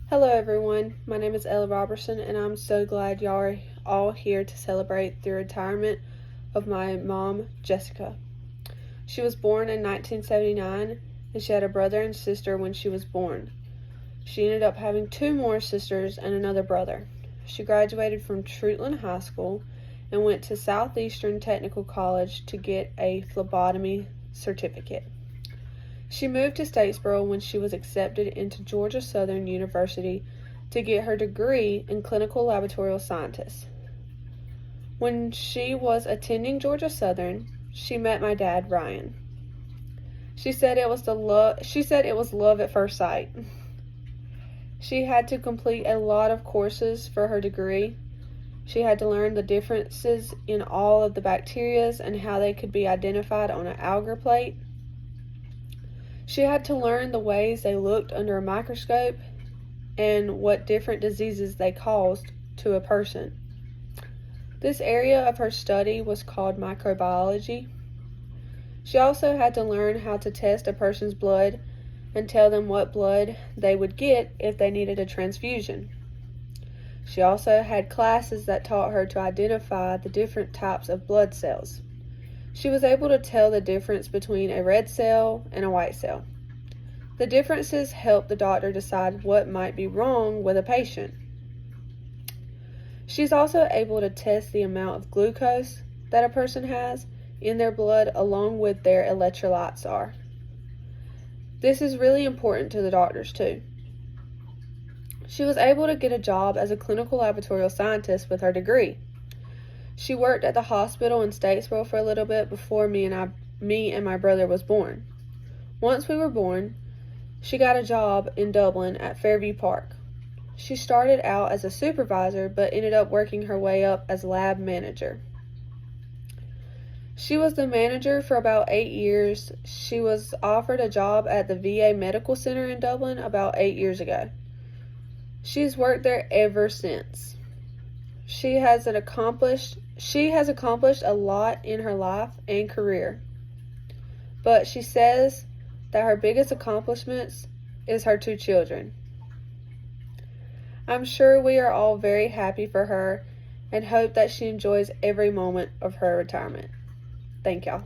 Hello everyone, my name is Roberson and I'm so glad y'all are all here to celebrate the retirement of my mom, Jessica. She was born in 1979 and she had a brother and sister when she was born. She ended up having two more sisters and another brother. She graduated from Trutland High School and went to Southeastern Technical College to get a phlebotomy certificate. She moved to Statesboro when she was accepted into Georgia Southern University to get her degree in clinical laboratorial scientist. When she was attending Georgia Southern, she met my dad, Ryan. She said it was love at first sight. She had to complete a lot of courses for her degree. She had to learn the differences in all of the bacteria and how they could be identified on an agar plate. She had to learn the ways they looked under a microscope and what different diseases they caused to a person. This area of her study was called microbiology. She also had to learn how to test a person's blood and tell them what blood they would get if they needed a transfusion. She also had classes that taught her to identify the different types of blood cells. She was able to tell the difference between a red cell and a white cell. The differences helped the doctor decide what might be wrong with a patient. She's also able to test the amount of glucose that a person has in their blood along with their electrolytes are. This is really important to the doctors too. She was able to get a job as a clinical laboratorial scientist with her degree. She worked at the hospital in Statesboro for a little bit before me and my brother was born. Once we were born, she got a job in Dublin at Fairview Park. She started out as a supervisor but ended up working her way up as lab manager. She was the manager for about 8 years. She was offered a job at the VA Medical Center in Dublin about 8 years ago. She's worked there ever since. She has accomplished a lot in her life and career, but she says that her biggest accomplishments is her 2 children. I'm sure we are all very happy for her and hope that she enjoys every moment of her retirement. Thank y'all.